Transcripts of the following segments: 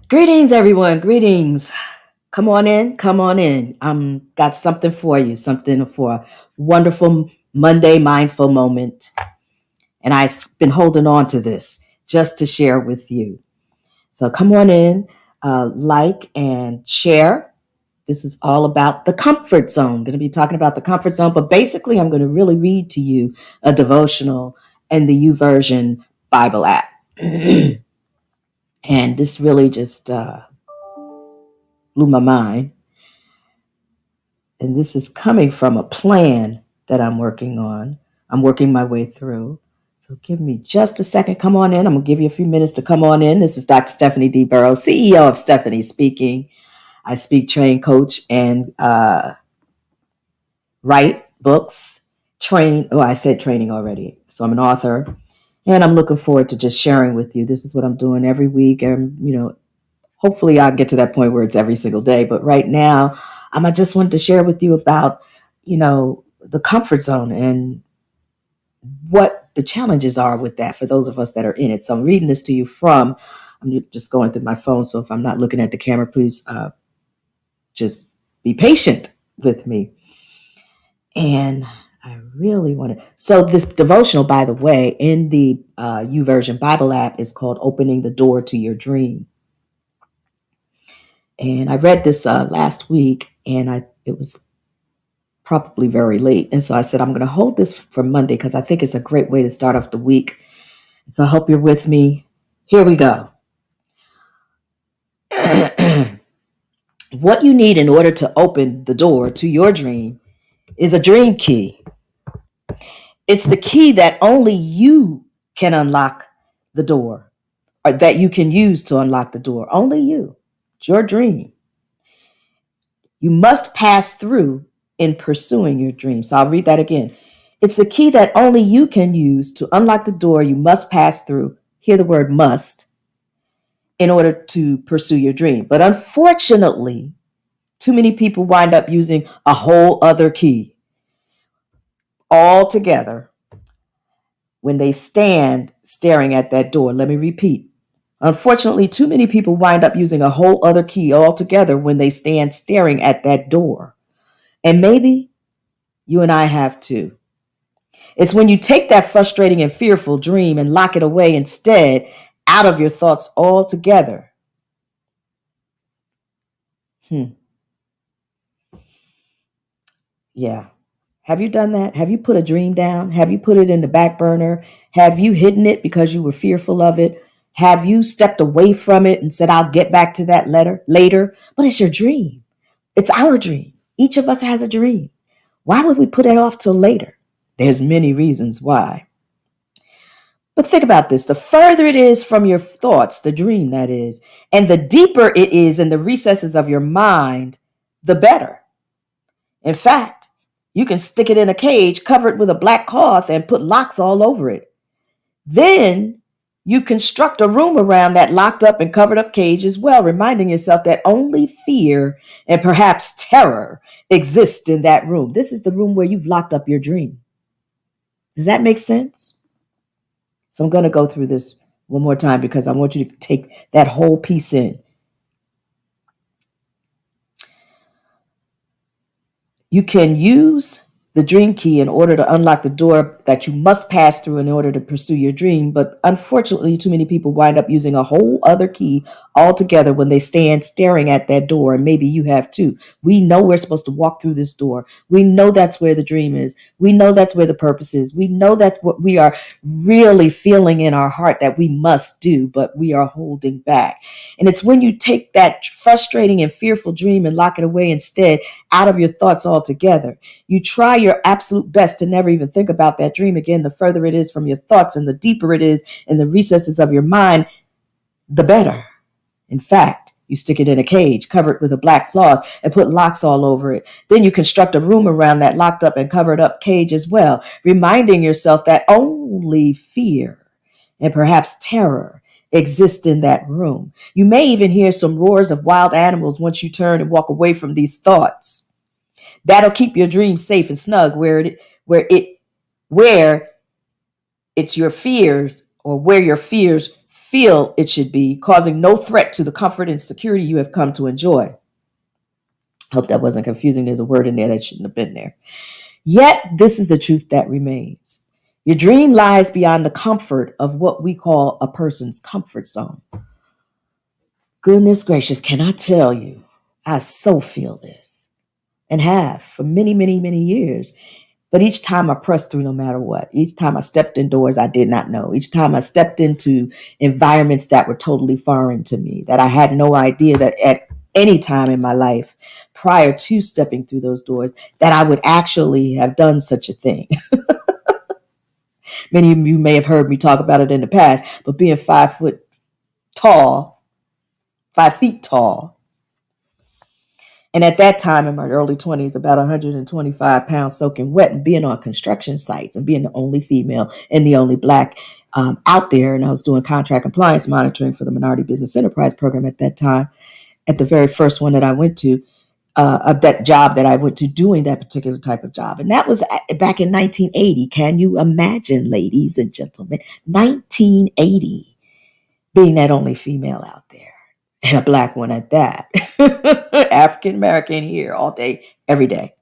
Greetings, everyone. Greetings. Come on in. Come on in. Got something for you, something for a wonderful Monday mindful moment. And I've been holding on to this just to share with you. So come on in, like and share. This is all about the comfort zone. I'm going to be talking about the comfort zone, but basically, I'm going to really read to you a devotional in the YouVersion Bible app. And this really just blew my mind. And this is coming from a plan that I'm working on. I'm working my way through. So give me just a second. Come on in. I'm going to give you a few minutes to come on in. This is Dr. Stephanie D. Burrows, CEO of Stephanie Speaking. I speak, train, coach, and write books. I said training already. So I'm an author. And I'm looking forward to just sharing with you. This is what I'm doing every week. And, hopefully I'll get to that point where it's every single day. But right now, I just wanted to share with you about, the comfort zone and what the challenges are with that for those of us that are in it. So I'm reading this to you I'm just going through my phone. So if I'm not looking at the camera, please just be patient with me. And I really want to. So this devotional, by the way, in the YouVersion Bible app is called Opening the Door to Your Dream. And I read this last week, and it was probably very late. And so I said, I'm going to hold this for Monday because I think it's a great way to start off the week. So I hope you're with me. Here we go. What you need in order to open the door to your dream is a dream key. It's the key that only you can unlock the door, or that you can use to unlock the door. Only you. It's your dream. You must pass through in pursuing your dream. So I'll read that again. It's the key that only you can use to unlock the door you must pass through. Hear the word must in order to pursue your dream. But unfortunately, too many people wind up using a whole other key altogether when they stand staring at that door. Let me repeat. Unfortunately, too many people wind up using a whole other key altogether when they stand staring at that door. And maybe you and I have too. It's when you take that frustrating and fearful dream and lock it away instead out of your thoughts altogether. Yeah. Have you done that? Have you put a dream down? Have you put it in the back burner? Have you hidden it because you were fearful of it? Have you stepped away from it and said, I'll get back to that letter later? But it's your dream. It's our dream. Each of us has a dream. Why would we put it off till later? There's many reasons why. But think about this. The further it is from your thoughts, the dream that is, and the deeper it is in the recesses of your mind, the better. In fact, you can stick it in a cage, cover it with a black cloth, and put locks all over it. Then you construct a room around that locked up and covered up cage as well, reminding yourself that only fear and perhaps terror exist in that room. This is the room where you've locked up your dream. Does that make sense? So I'm going to go through this one more time because I want you to take that whole piece in. You can use the dream key in order to unlock the door that you must pass through in order to pursue your dream. But unfortunately, too many people wind up using a whole other key altogether when they stand staring at that door. And maybe you have too. We know we're supposed to walk through this door. We know that's where the dream is. We know that's where the purpose is. We know that's what we are really feeling in our heart that we must do, but we are holding back. And it's when you take that frustrating and fearful dream and lock it away instead out of your thoughts altogether. You try your absolute best to never even think about that dream again. The further it is from your thoughts and the deeper it is in the recesses of your mind, the better. In fact, you stick it in a cage, cover it with a black cloth, and put locks all over it. Then you construct a room around that locked up and covered up cage as well, reminding yourself that only fear and perhaps terror exist in that room. You may even hear some roars of wild animals once you turn and walk away from these thoughts. That'll keep your dream safe and snug where it's your fears, or where your fears feel it should be, causing no threat to the comfort and security you have come to enjoy. Hope that wasn't confusing. There's a word in there that shouldn't have been there. Yet, this is the truth that remains. Your dream lies beyond the comfort of what we call a person's comfort zone. Goodness gracious, can I tell you, I so feel this and have for many, many, many years. But each time I pressed through, no matter what, each time I stepped indoors I did not know, each time I stepped into environments that were totally foreign to me, that I had no idea that at any time in my life prior to stepping through those doors, that I would actually have done such a thing. Many of you may have heard me talk about it in the past, but being 5 tall, 5 feet tall, and at that time in my early 20s, about 125 pounds soaking wet, and being on construction sites and being the only female and the only Black out there. And I was doing contract compliance monitoring for the Minority Business Enterprise Program at that time, at the very first one that I went to, of that job that I went to, doing that particular type of job. And that was back in 1980. Can you imagine, ladies and gentlemen, 1980, being that only female out there, and a Black one at that. African American here all day, every day.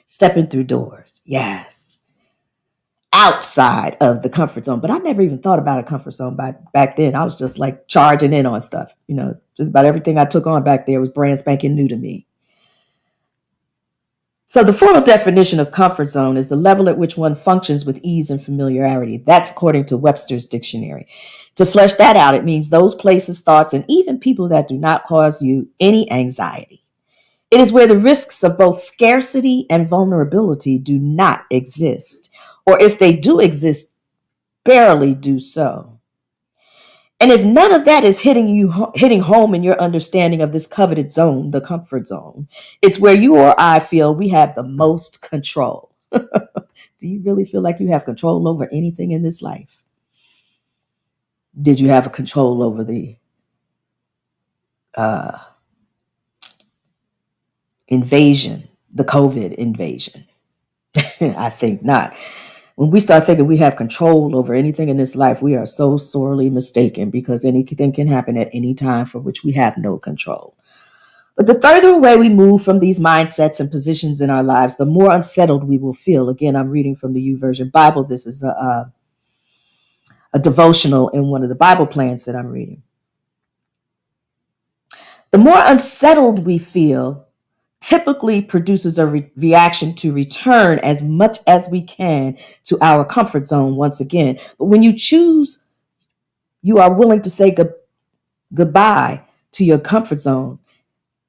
Stepping through doors. Yes. Outside of the comfort zone. But I never even thought about a comfort zone back then. I was just like charging in on stuff. Just about everything I took on back there was brand spanking new to me. So the formal definition of comfort zone is the level at which one functions with ease and familiarity. That's according to Webster's dictionary. To flesh that out, it means those places, thoughts, and even people that do not cause you any anxiety. It is where the risks of both scarcity and vulnerability do not exist, or if they do exist, barely do so. And if none of that is hitting home in your understanding of this coveted zone, the comfort zone, it's where you or I feel we have the most control. Do you really feel like you have control over anything in this life? Did you have a control over the invasion, the COVID invasion? I think not. When we start thinking we have control over anything in this life, we are so sorely mistaken, because anything can happen at any time for which we have no control. But the further away we move from these mindsets and positions in our lives, the more unsettled we will feel. Again, I'm reading from the YouVersion Bible. This is a devotional in one of the Bible plans that I'm reading. The more unsettled we feel typically produces a reaction to return as much as we can to our comfort zone once again. But when you choose, you are willing to say goodbye to your comfort zone.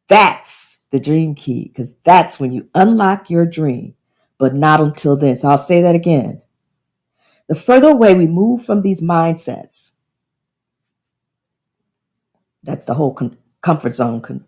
That's the dream key, because that's when you unlock your dream, but not until then. So I'll say that again. The further away we move from these mindsets, that's the whole comfort zone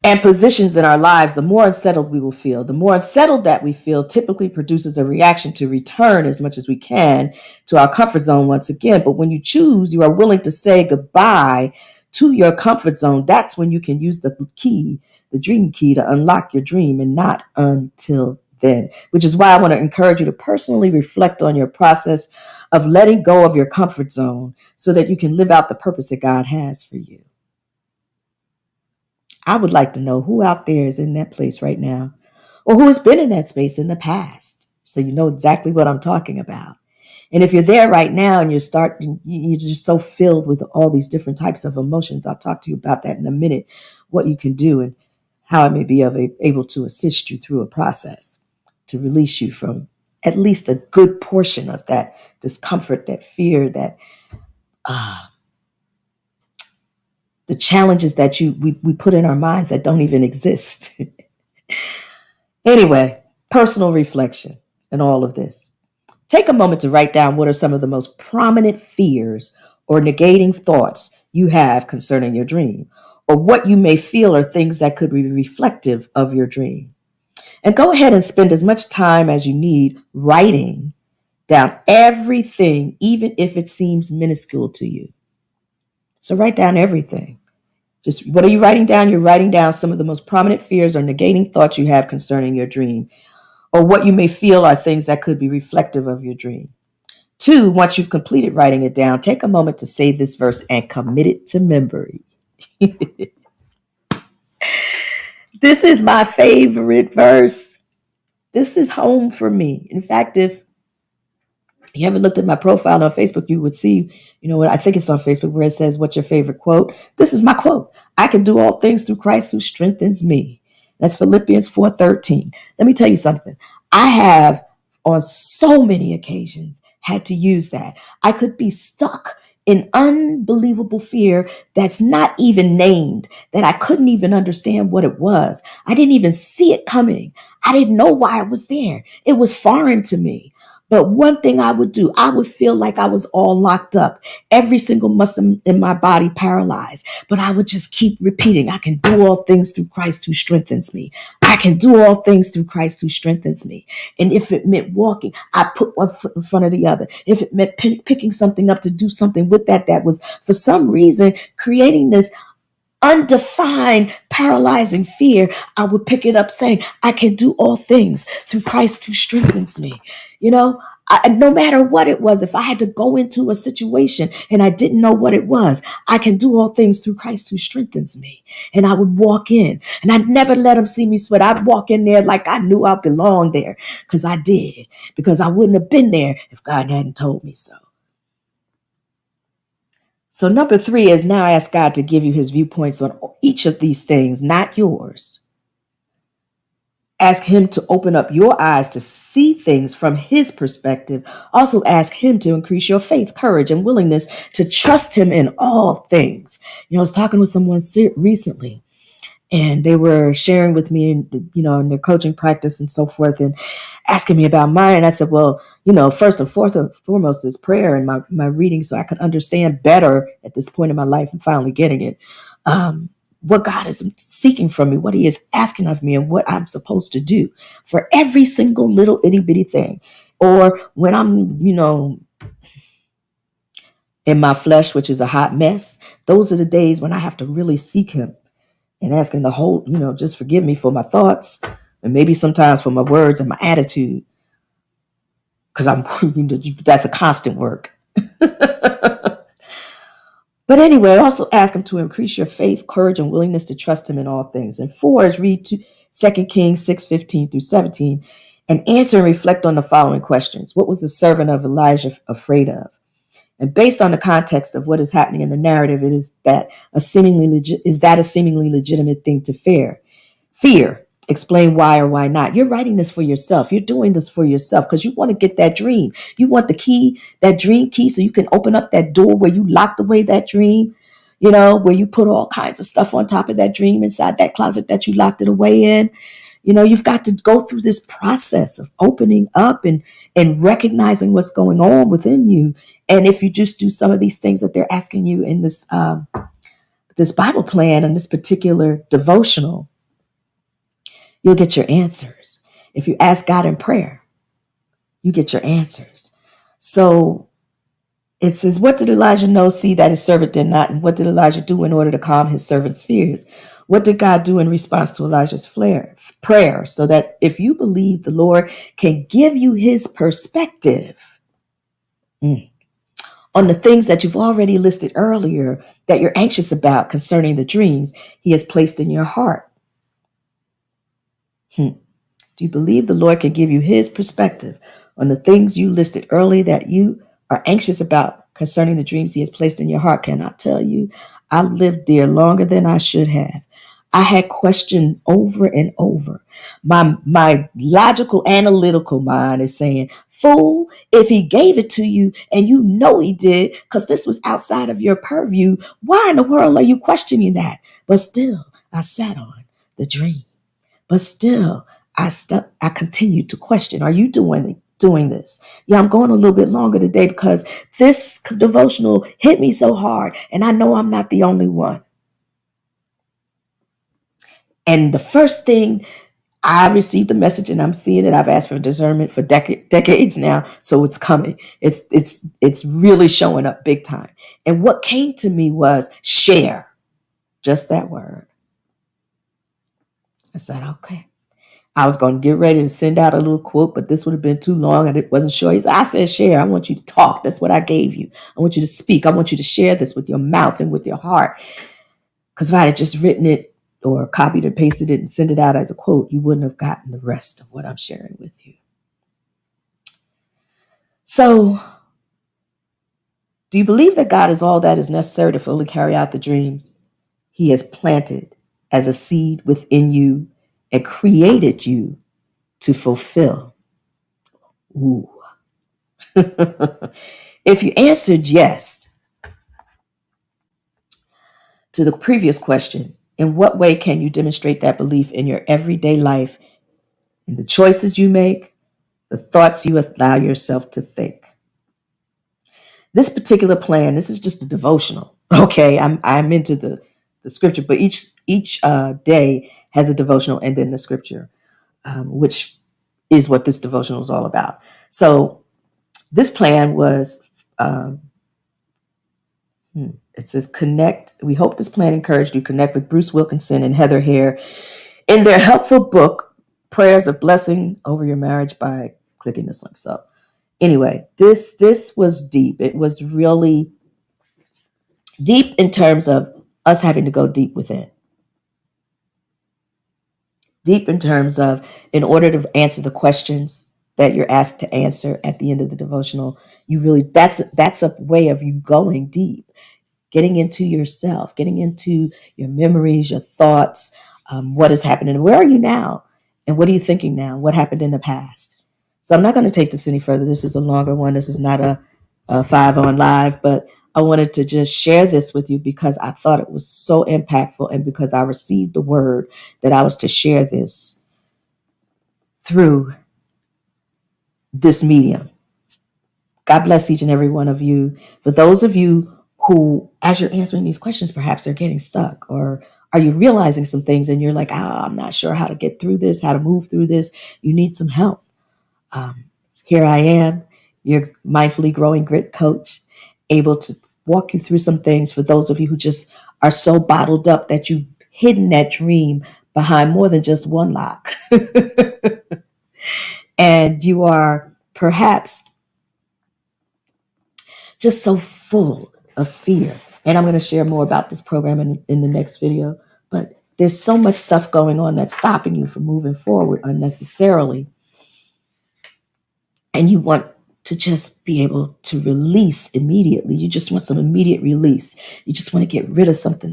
and positions in our lives, the more unsettled we will feel. The more unsettled that we feel typically produces a reaction to return as much as we can to our comfort zone once again. But when you choose, you are willing to say goodbye to your comfort zone. That's when you can use the key, the dream key, to unlock your dream, and not until then, which is why I want to encourage you to personally reflect on your process of letting go of your comfort zone so that you can live out the purpose that God has for you. I would like to know who out there is in that place right now, or who has been in that space in the past, so you know exactly what I'm talking about. And if you're there right now and you're just so filled with all these different types of emotions, I'll talk to you about that in a minute, what you can do and how I may be able to assist you through a process to release you from at least a good portion of that discomfort, that fear, that the challenges that we put in our minds that don't even exist. Anyway, personal reflection in all of this. Take a moment to write down what are some of the most prominent fears or negating thoughts you have concerning your dream, or what you may feel are things that could be reflective of your dream. And go ahead and spend as much time as you need writing down everything, even if it seems minuscule to you. So write down everything. Just what are you writing down? You're writing down some of the most prominent fears or negating thoughts you have concerning your dream, or what you may feel are things that could be reflective of your dream. Two, once you've completed writing it down, take a moment to save this verse and commit it to memory. This is my favorite verse. This is home for me. In fact, if you haven't looked at my profile on Facebook, you would see, I think it's on Facebook where it says, "What's your favorite quote?" This is my quote. "I can do all things through Christ who strengthens me." That's Philippians 4:13. Let me tell you something. I have, on so many occasions, had to use that. I could be stuck in unbelievable fear that's not even named, that I couldn't even understand what it was. I didn't even see it coming. I didn't know why it was there. It was foreign to me. But one thing I would do, I would feel like I was all locked up, every single muscle in my body paralyzed. But I would just keep repeating, "I can do all things through Christ who strengthens me. I can do all things through Christ who strengthens me." And if it meant walking, I put one foot in front of the other. If it meant picking something up to do something with that was for some reason creating this undefined, paralyzing fear, I would pick it up saying, "I can do all things through Christ who strengthens me." You know, no matter what it was, if I had to go into a situation and I didn't know what it was, "I can do all things through Christ who strengthens me." And I would walk in and I'd never let them see me sweat. I'd walk in there like I knew I belonged there because I did, because I wouldn't have been there if God hadn't told me so. So number three is now ask God to give you his viewpoints on each of these things, not yours. Ask him to open up your eyes to see things from his perspective. Also ask him to increase your faith, courage, and willingness to trust him in all things. I was talking with someone recently, and they were sharing with me, in their coaching practice and so forth, and asking me about mine. And I said, well, first and foremost is prayer and my reading, so I could understand better at this point in my life. I'm finally getting it. What God is seeking from me, what he is asking of me, and what I'm supposed to do for every single little itty bitty thing. Or when I'm, in my flesh, which is a hot mess, those are the days when I have to really seek him and ask him to hold, just forgive me for my thoughts and maybe sometimes for my words and my attitude. Because that's a constant work. But anyway, also ask him to increase your faith, courage, and willingness to trust him in all things. And four is read 2 Kings 6:15 through 17 and answer and reflect on the following questions. What was the servant of Elijah afraid of? And based on the context of what is happening in the narrative, it is that a seemingly legitimate thing to fear. Explain why or why not. You're writing this for yourself. You're doing this for yourself because you want to get that dream. You want the key, that dream key, so you can open up that door where you locked away that dream, where you put all kinds of stuff on top of that dream inside that closet that you locked it away in. You've got to go through this process of opening up and recognizing what's going on within you. And if you just do some of these things that they're asking you in this Bible plan and this particular devotional, you'll get your answers. If you ask God in prayer, you get your answers. So it says, what did Elijah know, see that his servant did not? And what did Elijah do in order to calm his servant's fears? What did God do in response to Elijah's prayer? So that if you believe, the Lord can give you his perspective on the things that you've already listed earlier that you're anxious about concerning the dreams he has placed in your heart. Do you believe the Lord can give you his perspective on the things you listed earlier that you are anxious about concerning the dreams he has placed in your heart? Can I tell you, I lived there longer than I should have. I had questioned over and over. My logical, analytical mind is saying, fool, if he gave it to you and you know he did, because this was outside of your purview, why in the world are you questioning that? But still, I sat on the dream. But still, I continued to question, are you doing this? Yeah, I'm going a little bit longer today because this devotional hit me so hard, and I know I'm not the only one. And the first thing, I received the message and I'm seeing it. I've asked for discernment for decades now, so it's coming. It's really showing up big time. And what came to me was share, just that word. I said, okay. I was going to get ready to send out a little quote, but this would have been too long and it wasn't sure. I said, share. I want you to talk. That's what I gave you. I want you to speak. I want you to share this with your mouth and with your heart. Because if I had just written it or copied and pasted it and sent it out as a quote, you wouldn't have gotten the rest of what I'm sharing with you. So, do you believe that God is all that is necessary to fully carry out the dreams He has planted as a seed within you and created you to fulfill? Ooh. If you answered yes to the previous question, in what way can you demonstrate that belief in your everyday life, in the choices you make, the thoughts you allow yourself to think? This particular plan, this is just a devotional. Okay, I'm into the scripture, but each day has a devotional and then the scripture, which is what this devotional is all about. So this plan was, it says connect. We hope this plan encouraged you connect with Bruce Wilkinson and Heather Hare in their helpful book, Prayers of Blessing Over Your Marriage, by clicking this link. So anyway, this was deep. It was really deep in terms of us having to go deep within. Deep in terms of, in order to answer the questions that you're asked to answer at the end of the devotional, you really, that's a way of you going deep, getting into yourself, getting into your memories, your thoughts, what is happening, where are you now, and what are you thinking now, what happened in the past. So I'm not going to take this any further. This is a longer one. This is not a 5 on live, but I wanted to just share this with you because I thought it was so impactful and because I received the word that I was to share this through this medium. God bless each and every one of you. For those of you who, as you're answering these questions, perhaps are getting stuck, or are you realizing some things and you're like, I'm not sure how to get through this, how to move through this. You need some help. Here I am, your mindfully growing grit coach, able to walk you through some things for those of you who just are so bottled up that you've hidden that dream behind more than just one lock. And you are perhaps just so full of fear. And I'm going to share more about this program in the next video. But there's so much stuff going on that's stopping you from moving forward unnecessarily. And you want to just be able to release immediately. You just want some immediate release. You just want to get rid of something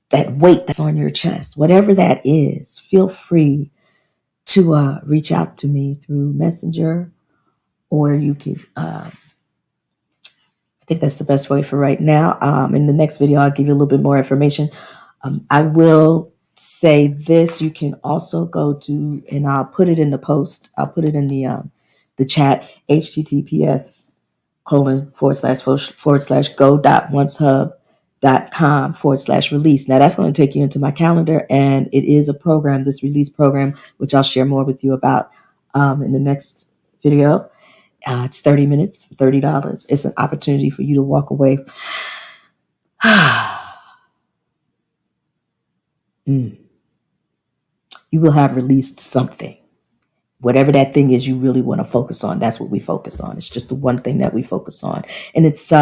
that weight that's on your chest. Whatever that is, feel free to reach out to me through Messenger, or you can, I think that's the best way for right now. In the next video, I'll give you a little bit more information. I will say this, you can also go to, and I'll put it in the post, I'll put it in the chat, https://go.oncehub.com/release. Now that's going to take you into my calendar, and it is a program, this release program, which I'll share more with you about in the next video. It's 30 minutes for $30. It's an opportunity for you to walk away. You will have released something. Whatever that thing is you really want to focus on, that's what we focus on. It's just the one thing that we focus on. And it's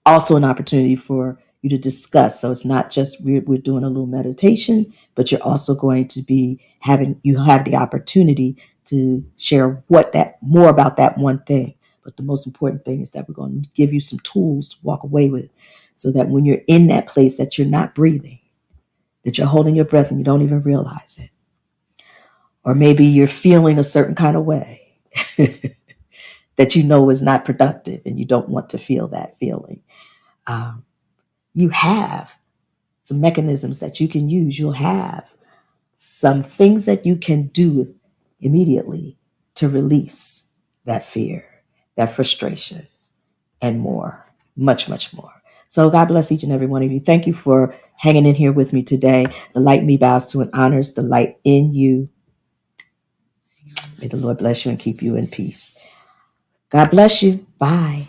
also an opportunity for you to discuss. So it's not just we're doing a little meditation, but you're also going to be you have the opportunity to share more about that one thing. But the most important thing is that we're going to give you some tools to walk away with, so that when you're in that place that you're not breathing, that you're holding your breath and you don't even realize it. Or maybe you're feeling a certain kind of way that you know is not productive and you don't want to feel that feeling. You have some mechanisms that you can use. You'll have some things that you can do immediately to release that fear, that frustration, and more, much, much more. So God bless each and every one of you. Thank you for hanging in here with me today. The light in me bows to and honors the light in you. May the Lord bless you and keep you in peace. God bless you. Bye.